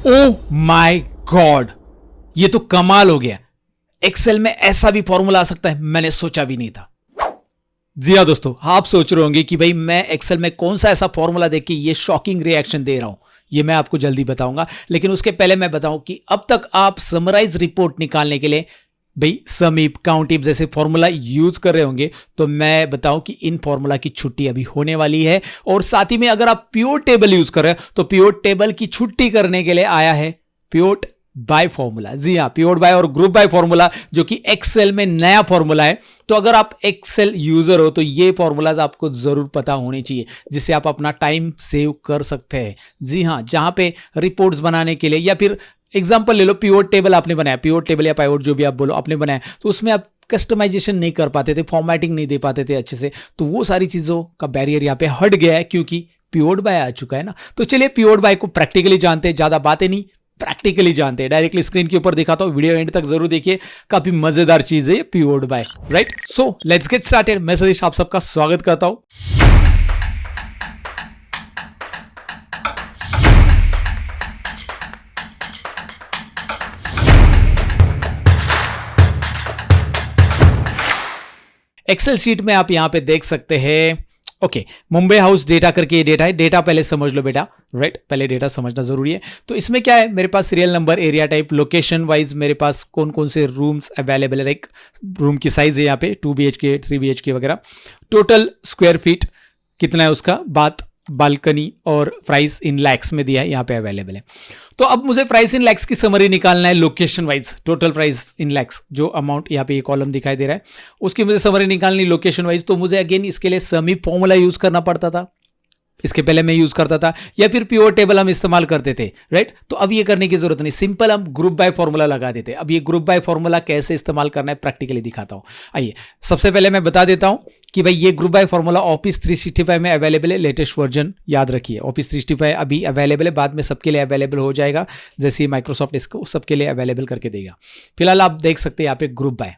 Oh my God, ये तो कमाल हो गया। एक्सेल में ऐसा भी फॉर्मूला आ सकता है, मैंने सोचा भी नहीं था। जी हाँ दोस्तों, आप सोच रहे होंगे कि भाई मैं एक्सेल में कौन सा ऐसा फॉर्मूला देख के ये शॉकिंग रिएक्शन दे रहा हूं। ये मैं आपको जल्दी बताऊंगा, लेकिन उसके पहले मैं बताऊं कि अब तक आप समराइज रिपोर्ट निकालने के लिए भाई समीप, काउंट इफ जैसे फॉर्मूला यूज कर रहे होंगे, तो मैं बताऊं कि इन फॉर्मूला की छुट्टी अभी होने वाली है। और साथ ही में अगर आप पिवोट टेबल यूज कर रहे हो तो पिवोट टेबल की छुट्टी करने के लिए आया है पिवोट बाय फॉर्मूला। जी हाँ, पिवोट बाय और ग्रुप बाय फॉर्मूला, जो कि एक्सेल में नया फॉर्मूला है। तो अगर आप एक्सेल यूजर हो तो ये फॉर्मूलाज आपको जरूर पता होने चाहिए, जिससे आप अपना टाइम सेव कर सकते हैं। जी हाँ, जहां पे रिपोर्ट्स बनाने के लिए, या फिर एग्जांपल ले लो, पिवोट टेबल आपने बनाया, पिवोट टेबल या पाइवोट जो भी आप बोलो आपने बनाया, तो उसमें आप कस्टमाइजेशन नहीं कर पाते थे, फॉर्मेटिंग नहीं दे पाते थे अच्छे से। तो वो सारी चीजों का बैरियर यहाँ पे हट गया है, क्योंकि पिवोट बाय आ चुका है ना। तो चलिए पिवोट बाय को प्रैक्टिकली जानते हैं, ज्यादा बातें नहीं, प्रैक्टिकली जानते हैं। डायरेक्टली स्क्रीन के ऊपर दिखाता हूं, वीडियो एंड तक जरूर देखिए, काफी मजेदार चीज है pivot by, right. So let's get started. मैं सतीश आप सबका स्वागत करता हूं। एक्सेल शीट में आप यहां पे देख सकते हैं, ओके, मुंबई हाउस डेटा करके ये डेटा है। डेटा पहले समझ लो बेटा, राइट, पहले डेटा समझना जरूरी है। तो इसमें क्या है, मेरे पास serial number, area type, location wise मेरे पास कौन कौन से रूम्स अवेलेबल है, एक रूम की साइज है यहाँ पे 2 BHK 3 BHK वगैरह, टोटल स्क्वायर फीट कितना है उसका, बात बालकनी, और प्राइस इन लैक्स में दिया है, यहाँ पे अवेलेबल है। तो अब मुझे प्राइस इन लैक्स की समरी निकालना है, location wise, total price in lakhs, जो अमाउंट यहाँ पे ये कॉलम दिखाई दे रहा है, उसकी मुझे समरी निकालनी लोकेशन वाइज। तो मुझे अगेन इसके लिए समीप फॉर्मूला यूज करना पड़ता था, इसके पहले मैं यूज करता था, या फिर पिवोट टेबल हम इस्तेमाल करते थे, राइट। तो अब ये करने की जरूरत नहीं, सिंपल हम ग्रुप बाय फॉर्मूला लगा देते। अब ये ग्रुप बाय फॉर्मूला कैसे इस्तेमाल करना है प्रैक्टिकली दिखाता हूं। आइए, सबसे पहले मैं बता देता हूं कि भाई ये ग्रुप बाय फॉर्मूला ऑफिस 365 में अवेलेबल है, लेटेस्ट वर्जन याद रखिए। ऑफिस 365 अभी अवेलेबल है, बाद में सबके लिए अवेलेबल हो जाएगा, जैसे माइक्रोसॉफ्ट इसको सबके लिए अवेलेबल करके देगा। फिलहाल आप देख सकते हैं यहाँ पे ग्रुप बाय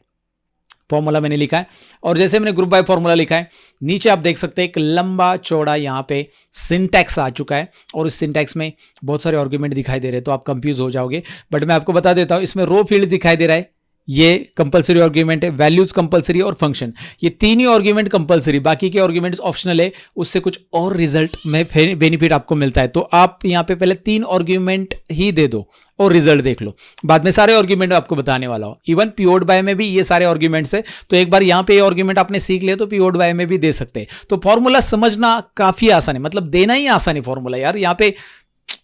फॉर्मूला मैंने लिखा है, और जैसे मैंने ग्रुप बाय फॉर्मूला लिखा है, नीचे आप देख सकते हैं एक लंबा चौड़ा यहाँ पे सिंटैक्स आ चुका है, और इस सिंटैक्स में बहुत सारे आर्गुमेंट दिखाई दे रहे हैं, तो आप कंफ्यूज हो जाओगे। बट मैं आपको बता देता हूँ, इसमें रो फील्ड दिखाई दे रहा है, ये कंपलसरी आर्गुमेंट है, वैल्यूज कंपलसरी और फंक्शन, ये तीन ही आर्गुमेंट कंपलसरी, बाकी के आर्गुमेंट्स ऑप्शनल है, उससे कुछ और रिजल्ट में बेनिफिट आपको मिलता है। तो आप यहाँ पे पहले 3 आर्गुमेंट ही दे दो और रिजल्ट देख लो, बाद में सारे आर्गुमेंट आपको बताने वाला हो। इवन पिवोट बाय में भी ये सारे आर्गुमेंट्स है, तो एक बार यहाँ पे ये आर्गुमेंट आपने सीख लिया तो पिवोट बाय में भी दे सकते हैं। तो फॉर्मूला समझना काफी आसान है, मतलब देना ही आसान है फॉर्मूला यार, यहाँ पे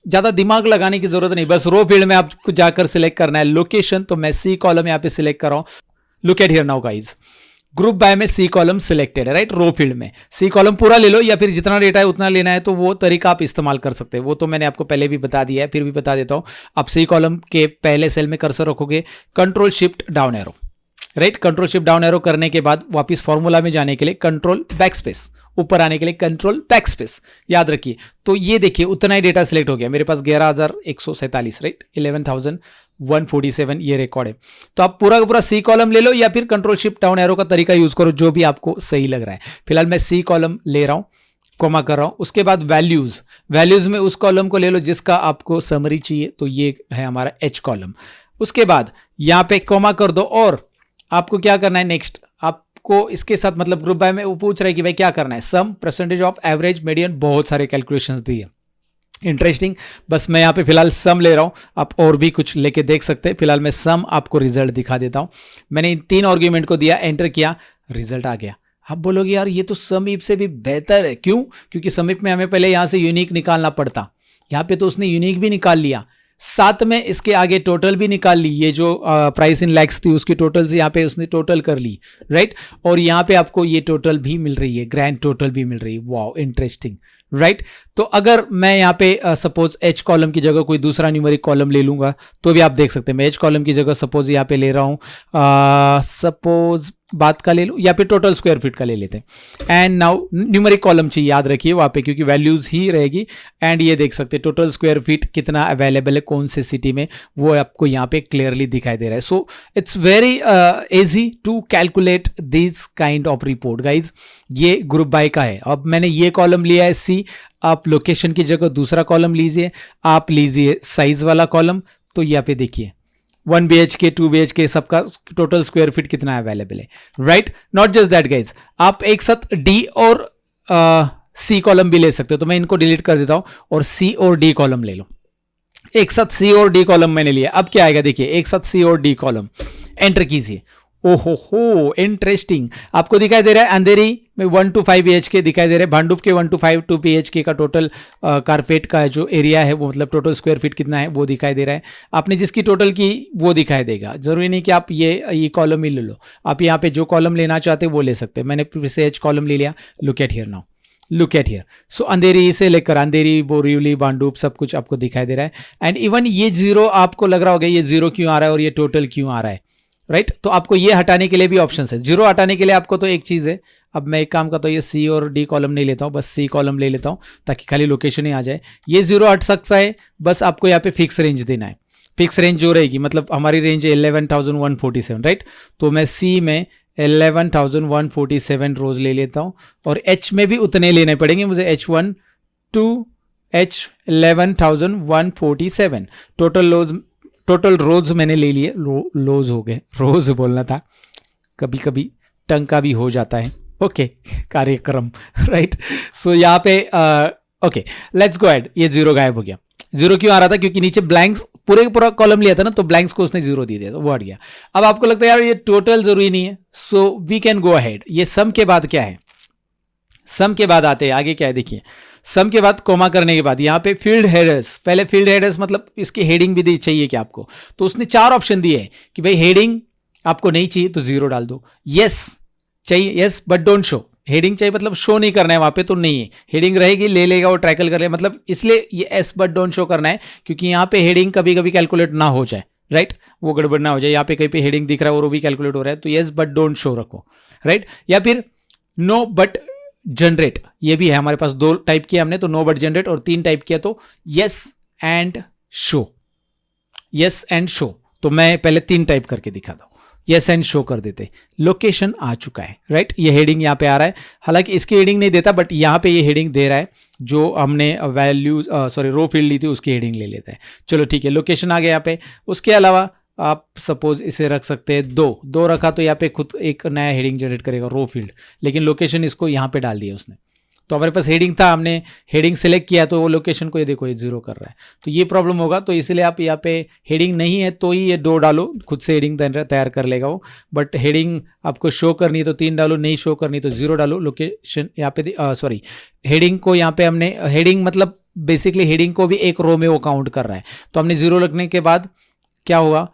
ज्यादा दिमाग लगाने की जरूरत नहीं। बस रो फील्ड में आपको जाकर सिलेक्ट करना है लोकेशन, तो मैं सी कॉलम यहाँ पे सिलेक्ट कर रहा हूं। Look at here now guys, group by में सी कॉलम सिलेक्टेड है, राइट। रो फील्ड में सी कॉलम पूरा ले लो, या फिर जितना डेटा है उतना लेना है, तो वो तरीका आप इस्तेमाल कर सकते हैं। वो तो मैंने आपको पहले भी बता दिया है, फिर भी बता देता हूं। आप सी कॉलम के पहले सेल में कर्सर रखोगे, control shift down arrow, right. Control shift down arrow करने के बाद वापस फॉर्मूला में जाने के लिए कंट्रोल बैक स्पेस, ऊपर आने के लिए कंट्रोल बैक स्पेस, याद रखिए। तो ये देखिए उतना ही डेटा सिलेक्ट हो गया मेरे पास, 11,147, राइट, 11,147 ये रिकॉर्ड है। तो आप पूरा का पूरा सी कॉलम ले लो, या फिर कंट्रोल शिफ्ट डाउन एरो का तरीका यूज करो, जो भी आपको सही लग रहा है। फिलहाल मैं सी कॉलम ले रहा हूं, कोमा कर रहा हूं। उसके बाद वैल्यूज में उस कॉलम को ले लो जिसका आपको समरी चाहिए, तो ये है हमारा एच कॉलम। उसके बाद यहां पे कोमा कर दो, और आपको क्या करना है नेक्स्ट, आपको इसके साथ, मतलब ग्रुप बाय में वो पूछ रहा है कि भाई क्या करना है, सम, परसेंटेज ऑफ, एवरेज, मीडियन, बहुत सारे कैलकुलेशंस दिए, इंटरेस्टिंग। बस मैं यहाँ पे फिलहाल सम ले रहा हूँ, आप और भी कुछ लेके देख सकते हैं। फिलहाल मैं सम आपको रिजल्ट दिखा देता हूँ। मैंने इन 3 आर्गुमेंट को दिया, एंटर किया, रिजल्ट आ गया। आप बोलोगे यार ये तो समीप से भी बेहतर है, क्यों? क्योंकि समीप में हमें पहले यहाँ से यूनिक निकालना पड़ता, यहाँ पे तो उसने यूनिक भी निकाल लिया, साथ में इसके आगे टोटल भी निकाल ली। ये जो प्राइस इन लैक्स थी उसकी टोटल से यहाँ पे उसने टोटल कर ली, राइट। और यहाँ पे आपको ये टोटल भी मिल रही है, ग्रैंड टोटल भी मिल रही है। Wow, interesting, right. तो अगर मैं यहाँ पे सपोज एच कॉलम की जगह कोई दूसरा न्यूमेरिक कॉलम ले लूंगा, तो भी आप देख सकते हैं। मैं एच कॉलम की जगह सपोज यहाँ पे ले रहा हूँ, सपोज बात का ले लो या फिर टोटल स्क्वायर फीट का ले लेते हैं। एंड नाउ न्यूमेरिक कॉलम चाहिए, याद रखिए वहाँ पे क्योंकि वैल्यूज ही रहेगी। एंड ये देख सकते हैं टोटल स्क्वायर फीट कितना अवेलेबल है कौन से सिटी में, वो आपको यहाँ पे क्लियरली दिखाई दे रहा है। So it's very easy to calculate this kind of report guys. ये ग्रुप बाय का है। अब मैंने ये कॉलम लिया है सी, आप लोकेशन की जगह दूसरा कॉलम लीजिए, आप लीजिए साइज वाला कॉलम। तो यहाँ पे देखिए 1 BHK 2 BHK सबका टोटल स्क्वायर फीट कितना अवेलेबल है, right. Not just that guys, आप एक साथ डी और सी कॉलम भी ले सकते हो। तो मैं इनको डिलीट कर देता हूं और सी और डी कॉलम ले लो। एक साथ सी और डी कॉलम मैंने लिया। अब क्या आएगा देखिए, एक साथ सी और डी कॉलम, एंटर कीजिए। ओहो हो इंटरेस्टिंग, आपको दिखाई दे रहा है अंधेरी में 1 to 5 BHK दिखाई दे रहा है। भांडुप के 1 to 5 2 BHK का टोटल कारपेट का जो एरिया है वो मतलब टोटल स्क्वायर फीट कितना है वो दिखाई दे रहा है। आपने जिसकी टोटल की वो दिखाई देगा, जरूरी नहीं कि आप ये कॉलम ही ले लो, आप यहाँ पे जो कॉलम लेना चाहते वो ले सकते हैं। मैंने फिर से H कॉलम ले लिया। Look at here now, look at here. So Andheri से लेकर अंधेरी, बोरिवली, भांडुप सब कुछ आपको दिखाई दे रहा है। एंड इवन ये जीरो आपको लग रहा होगा ये जीरो क्यों आ रहा है और ये टोटल क्यों आ रहा है, राइट। तो आपको ये हटाने के लिए भी ऑप्शन है। जीरो हटाने के लिए आपको तो एक चीज़ है, अब मैं एक काम करता हूँ, ये सी और डी कॉलम नहीं लेता हूँ, बस सी कॉलम ले लेता हूँ ताकि खाली लोकेशन ही आ जाए। ये जीरो हट सकता है, बस आपको यहाँ पे फिक्स रेंज देना है। फिक्स रेंज जो रहेगी मतलब हमारी रेंज है 11,147, राइट। तो मैं सी में 11,147 रोज ले लेता हूँ और एच में भी उतने लेने पड़ेंगे मुझे, H1 to H 11,147 टोटल रोज मैंने ले लिए। लोज हो गए, रोज बोलना था, कभी कभी टंग का भी हो जाता है। ओके कार्यक्रम, राइट। सो यहाँ पे ओके लेट्स गो एड। ये जीरो गायब हो गया। जीरो क्यों आ रहा था, क्योंकि नीचे ब्लैंक्स पूरा कॉलम लिया था ना, तो ब्लैंक्स को उसने जीरो दे दिया, तो वो हट गया। अब आपको लगता है यार ये टोटल जरूरी नहीं है, so we can go ahead. ये सम के बाद क्या है, सम के बाद आते हैं आगे क्या है देखिए। सम के बाद कोमा करने के बाद यहाँ पे फील्ड हेडर्स, पहले फील्ड हेडर्स मतलब इसकी हेडिंग भी चाहिए क्या आपको, तो उसने 4 ऑप्शन दिए हैं कि भाई हेडिंग आपको नहीं चाहिए तो जीरो डाल दो, यस चाहिए yes but don't show. Heading चाहिए मतलब शो नहीं करना है वहां पे तो नहीं है, हेडिंग रहेगी ले लेगा वो ट्रैकल कर लेगा, मतलब इसलिए ये एस बट डोंट शो करना है क्योंकि यहाँ पे हेडिंग कभी कभी कैलकुलेट ना हो जाए, राइट। वो गड़बड़ ना हो जाए, यहाँ पे कहीं पे हेडिंग दिख रहा है और वो भी कैलकुलेट हो रहा है, तो यस बट डोंट शो रखो, राइट। या फिर नो बट जनरेट, ये भी है हमारे पास 2 टाइप किया हमने, तो नो बट जनरेट, और 3 टाइप किया तो yes and show, yes and show. तो मैं पहले 3 टाइप करके दिखाता हूं। यस एंड शो कर देते, लोकेशन आ चुका है, राइट। ये हेडिंग यहाँ पे आ रहा है, हालांकि इसकी हेडिंग नहीं देता बट यहाँ पे ये हेडिंग दे रहा है, जो हमने वैल्यूज रो फील्ड ली थी उसकी हेडिंग ले लेता है। चलो ठीक है, लोकेशन आ गया यहाँ पे। उसके अलावा आप सपोज इसे रख सकते हैं 2 रखा तो यहाँ पे खुद एक नया हेडिंग जनरेट करेगा रो फील्ड, लेकिन लोकेशन इसको यहाँ पे डाल दिया उसने। तो हमारे पास हेडिंग था, हमने हेडिंग सेलेक्ट किया तो वो लोकेशन को ये देखो ये 0 कर रहा है, तो ये प्रॉब्लम होगा। तो इसलिए आप यहाँ पे हेडिंग नहीं है तो ही ये 2 डालो, खुद से हेडिंग तैयार कर लेगा वो। बट हेडिंग आपको शो करनी है तो 3 डालो, नहीं शो करनी तो 0 डालो। लोकेशन यहाँ पे सॉरी हेडिंग को यहाँ पे हमने हेडिंग मतलब बेसिकली हेडिंग को भी एक रो में वो काउंट कर रहा है, तो हमने 0 रखने के बाद क्या होगा,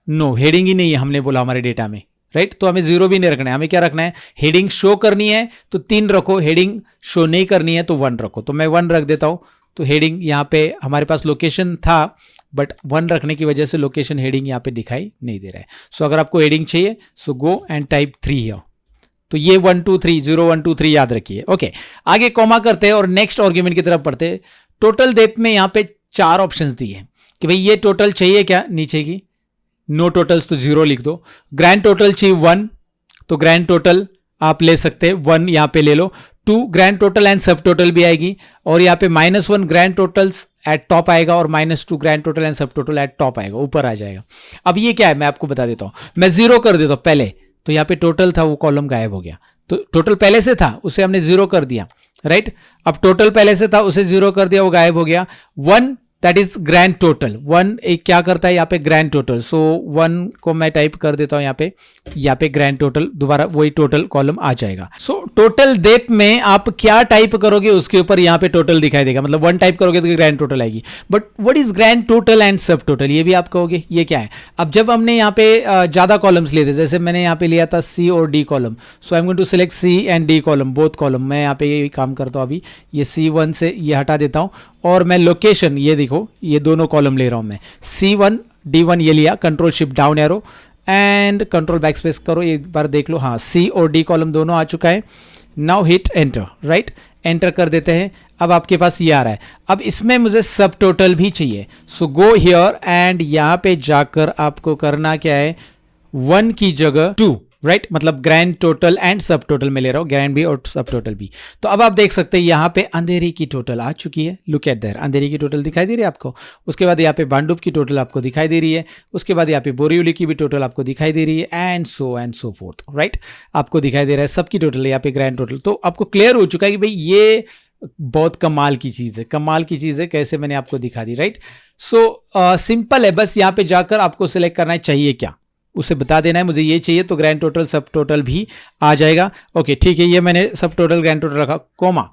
नो हेडिंग ही नहीं है हमने बोला हमारे डेटा में, राइट। तो हमें 0 भी नहीं रखना है, हमें क्या रखना है, हेडिंग शो करनी है तो 3 रखो, हेडिंग शो नहीं करनी है तो 1 रखो। तो मैं 1 रख देता हूं। तो हेडिंग यहाँ पे हमारे पास लोकेशन था बट 1 रखने की वजह से लोकेशन हेडिंग यहाँ पे दिखाई नहीं दे रहा है। सो अगर आपको हेडिंग चाहिए सो गो एंड टाइप 3 हियर। तो ये 1 2 3 0 1 2 3 याद रखिए। ओके आगे कॉमा करते हैं और नेक्स्ट आर्गुमेंट की तरफ पढ़ते हैं। टोटल डेप्थ में यहाँ पे 4 ऑप्शंस दिए हैं कि भाई ये टोटल चाहिए क्या, नीचे की नो टोटल्स तो 0 लिख दो। ग्रैंड टोटल चाहिए 1 तो ग्रैंड टोटल आप ले सकते हैं 1 यहाँ पे ले लो। 2 ग्रैंड टोटल एंड सब टोटल भी आएगी, और यहाँ पे -1 ग्रैंड टोटल्स एट टॉप आएगा और -2 ग्रैंड टोटल एंड सब टोटल एट टॉप आएगा, ऊपर आ जाएगा। अब ये क्या है मैं आपको बता देता हूँ, मैं 0 कर देता हूँ पहले, तो यहाँ पे टोटल था वो कॉलम गायब हो गया। तो टोटल पहले से था उसे हमने 0 कर दिया, राइट। अब टोटल पहले से था उसे 0 कर दिया, वो गायब हो गया। 1 दैट इज ग्रैंड टोटल, 1 एक क्या करता है यहाँ पे ग्रैंड टोटल, सो 1 को मैं टाइप कर देता हूँ यहाँ पे ग्रैंड टोटल, दोबारा वही टोटल कॉलम आ जाएगा। सो टोटल डेप्थ में आप क्या टाइप करोगे उसके ऊपर यहाँ पे टोटल दिखाई देगा, मतलब 1 टाइप करोगे तो ग्रैंड टोटल आएगी। But what is grand total and सब टोटल, ये भी आप कहोगे ये क्या है। अब जब हमने यहाँ पे ज्यादा कॉलम्स लिए थे, जैसे मैंने यहाँ पे लिया था सी और D column, so I am going to select C and D column, both column. मैं यहाँ पे ये काम करता हूँ, अभी ये C1 से ये हटा देता हूँ और मैं लोकेशन, ये देखो ये दोनों कॉलम ले रहा हूं मैं, C1 D1 ये लिया, control shift down arrow and control back space करो, एक बार देख लो, हाँ सी और डी कॉलम दोनों आ चुका है। Now hit enter, right, enter कर देते हैं। अब आपके पास ये आ रहा है। अब इसमें मुझे सब टोटल भी चाहिए, सो गो हियर एंड यहाँ पे जाकर आपको करना क्या है, 1 की जगह 2, राइट, मतलब ग्रैंड टोटल एंड सब टोटल में ले रहा हूं, ग्रैंड भी और सब टोटल भी। तो अब आप देख सकते हैं यहाँ पे अंधेरी की टोटल आ चुकी है, लुक एट देयर, अंधेरी की टोटल दिखाई दे रही है आपको। उसके बाद यहाँ पे बांडुप की टोटल आपको दिखाई दे रही है। उसके बाद यहाँ पे बोरीवली की भी टोटल आपको दिखाई दे रही है, एंड सो फोर्थ, राइट, आपको दिखाई दे रहा है सबकी टोटल, यहाँ पे ग्रैंड टोटल। तो आपको क्लियर हो चुका है कि भाई ये बहुत कमाल की चीज़ है, कमाल की चीज़ है, कैसे मैंने आपको दिखा दी, राइट। सो सिंपल है, बस यहाँ पे जाकर आपको सिलेक्ट करना है चाहिए क्या, उसे बता देना है मुझे ये चाहिए, तो ग्रैंड टोटल सब टोटल भी आ जाएगा। ओके ठीक है, ये मैंने सब टोटल ग्रैंड टोटल रखा, कोमा।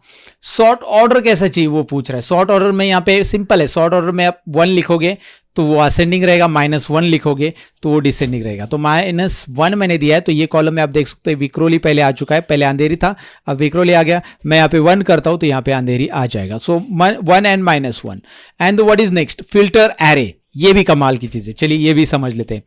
सॉर्ट ऑर्डर कैसा चाहिए वो पूछ रहा है। सॉर्ट ऑर्डर में यहाँ पे सिंपल है, सॉर्ट ऑर्डर में आप 1 लिखोगे तो वो असेंडिंग रहेगा, -1 लिखोगे तो वो डिसेंडिंग रहेगा। तो -1 मैंने दिया है, तो ये कॉलम में आप देख सकते हैं विक्रोली पहले आ चुका है, पहले अंधेरी था, अब विक्रोली आ गया। मैं यहाँ पे 1 करता हूं तो यहाँ पे अंधेरी आ जाएगा। सो 1 and -1 and what is next, filter array, ये भी कमाल की चीज है, चलिए ये भी समझ लेते हैं।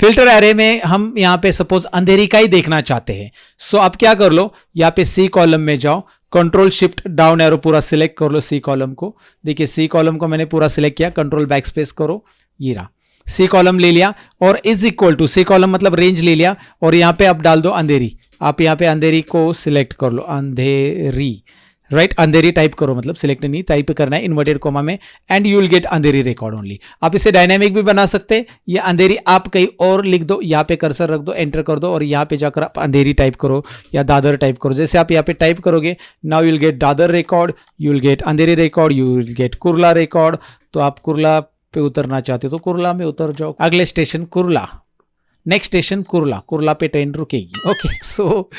फिल्टर एरे में हम यहाँ पे सपोज अंधेरी का ही देखना चाहते हैं, सो आप क्या कर लो, यहाँ पे सी कॉलम में जाओ, कंट्रोल शिफ्ट डाउन एरो पूरा सिलेक्ट कर लो सी कॉलम को। देखिए सी कॉलम को मैंने पूरा सिलेक्ट किया, कंट्रोल बैक स्पेस करो, ये रहा सी कॉलम ले लिया, और is equal to C column मतलब रेंज ले लिया, और यहाँ पे आप डाल दो अंधेरी। आप यहाँ पे अंधेरी को सिलेक्ट कर लो, अंधेरी, राइट, अंधेरी टाइप करो, मतलब सिलेक्ट नहीं टाइप करना है इन्वर्टेड कोमा में, and you will get Andheri record only. आप इसे डायनामिक भी बना सकते हैं, ये अंधेरी आप कहीं और लिख दो, यहाँ पे कर्सर रख दो, एंटर कर दो, और यहाँ पे जाकर आप अंधेरी टाइप करो या दादर टाइप करो। जैसे आप यहाँ पे टाइप करोगे, now you will get Dadar record, you will get Andheri record, you will get Kurla record. तो आप कुर्ला पे उतरना चाहते हो तो कुर्ला में उतर जाओ, अगले station Kurla, next station Kurla, Kurla पे ट्रेन रुकेगी। ओके सो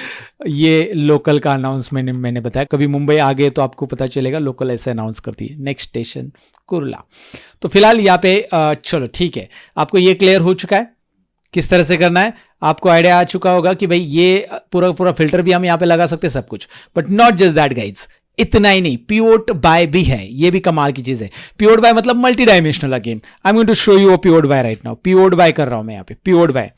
ये लोकल का अनाउंसमेंट मैंने बताया, कभी मुंबई आ गए तो आपको पता चलेगा, लोकल ऐसे अनाउंस करती है, नेक्स्ट स्टेशन कुर्ला। तो फिलहाल यहाँ पे चलो ठीक है, आपको ये क्लियर हो चुका है किस तरह से करना है, आपको आइडिया आ चुका होगा कि भाई ये पूरा फिल्टर भी हम यहाँ पे लगा सकते हैं, सब कुछ। But not just that guides, इतना ही नहीं, पिवोट बाय भी है, ये भी कमाल की चीज है। पिवोट बाय मतलब multi dimensional, again I am going to show you a pivot by right now. Pivot by कर रहा हूं मैं यहाँ पे, पिवोट बाय।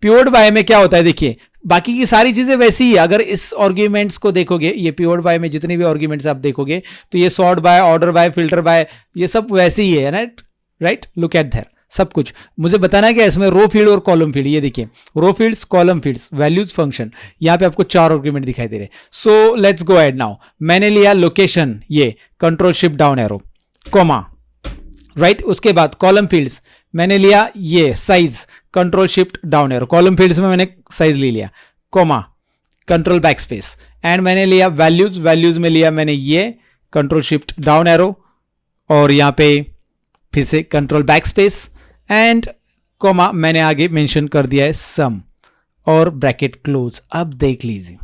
पिवोट बाय में क्या होता है, देखिए बाकी की सारी चीजें वैसी ही है। अगर इस आर्ग्यूमेंट्स को देखोगे, ये पिवोट बाय में जितने भी आर्ग्यूमेंट्स आप देखोगे, तो ये sort by, order by, filter by, ये सब वैसे ही है, राइट, लुक एट दैट सब कुछ। मुझे बताना है कि इसमें रो फील्ड और कॉलम फील्ड, ये देखिए row fields, column fields, values, function, यहाँ पे आपको 4 आर्गुमेंट दिखाई दे रहे। So let's go ahead now. मैंने लिया लोकेशन, ये control shift down arrow, comma, right. उसके बाद कॉलम फील्ड्स मैंने लिया, ये size, control shift down arrow, column fields में मैंने साइज ले लिया, comma, control back space. And मैंने लिया वैल्यूज, वैल्यूज में लिया मैंने ये कंट्रोल शिफ्ट डाउन एरो, और यहाँ पे फिर से control back space, and comma मैंने आगे मेंशन कर दिया है सम, और ब्रैकेट क्लोज। अब देख लीजिए,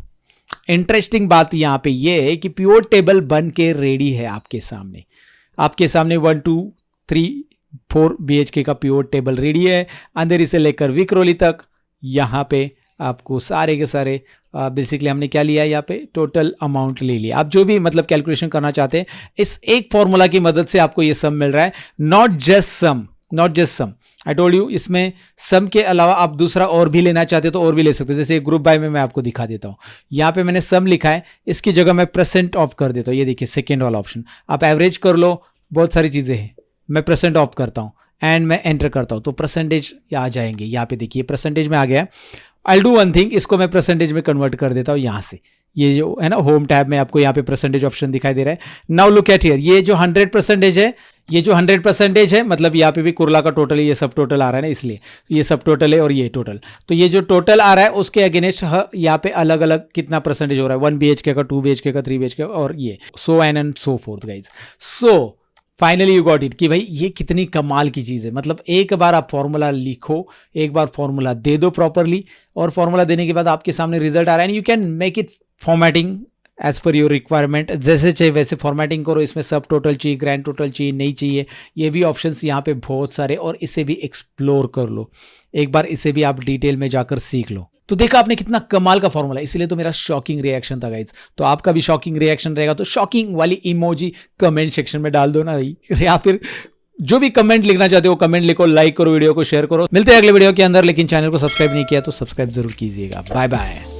इंटरेस्टिंग बात यहां पे ये है कि पिवोट टेबल बन के रेडी है आपके सामने। आपके सामने 1 2 3 4 BHK का पिवोट टेबल रेडी है, अंधेरी से लेकर विक्रोली तक। यहाँ पे आपको सारे के सारे बेसिकली हमने क्या लिया है, यहाँ पे टोटल अमाउंट ले लिया। आप जो भी मतलब कैलकुलेशन करना चाहते हैं, इस एक फॉर्मूला की मदद से आपको ये सम मिल रहा है। Not just sum, not just sum, I told you, इसमें सम के अलावा आप दूसरा और भी लेना चाहते हो तो और भी ले सकते हैं। जैसे ग्रुप बाय में मैं आपको दिखा देता हूँ, यहाँ पे मैंने सम लिखा है, इसकी जगह मैं परसेंट ऑफ कर देता हूँ। ये देखिए सेकेंड वाला ऑप्शन, आप एवरेज कर लो, बहुत सारी चीज़ें हैं। मैं परसेंट ऑफ करता हूँ एंड मैं एंटर करता हूँ तो परसेंटेज आ जाएंगे। यहाँ पे देखिए परसेंटेज में आ गया। आई डू वन थिंग, इसको मैं परसेंटेज में कन्वर्ट कर देता हूँ यहाँ से। ये जो है ना होम टैब में आपको यहाँ पे परसेंटेज ऑप्शन दिखाई दे रहा है। नाउ लुक एट हियर, ये जो 100% है, ये जो 100% है, मतलब यहाँ पे भी कुर्ला का टोटल, ये सब टोटल आ रहा है ना, इसलिए ये सब टोटल है और ये टोटल। तो ये जो टोटल आ रहा है उसके अगेंस्ट यहाँ पे अलग अलग कितना परसेंटेज हो रहा है, 1 BHK का, 2 BHK का, 3 BHK और ये so and so fourth guys. So finally you got it कि भाई ये कितनी कमाल की चीज़ है। मतलब एक बार आप फॉर्मूला लिखो, एक बार फॉर्मूला दे दो प्रॉपरली, और फॉर्मूला देने के बाद आपके सामने रिजल्ट आ रहा है and you can make it formatting as per your requirement. जैसे चाहिए वैसे फॉर्मेटिंग करो। इसमें सब टोटल चाहिए, ग्रैंड टोटल चाहिए, नहीं चाहिए, ये भी ऑप्शंस यहाँ पे बहुत सारे, और इसे भी एक्सप्लोर कर लो एक बार, इसे भी आप डिटेल में जाकर सीख लो। तो देखा आपने कितना कमाल का फॉर्मूला, इसीलिए तो मेरा शॉकिंग रिएक्शन था गाइज। तो आपका भी शॉकिंग रिएक्शन रहेगा तो शॉकिंग वाली इमोजी कमेंट सेक्शन में डाल दो ना भाई, या फिर जो भी कमेंट लिखना चाहते हो कमेंट लिखो, लाइक करो, वीडियो को शेयर करो। मिलते हैं अगले वीडियो के अंदर, लेकिन चैनल को सब्सक्राइब नहीं किया तो सब्सक्राइब जरूर कीजिएगा। Bye bye.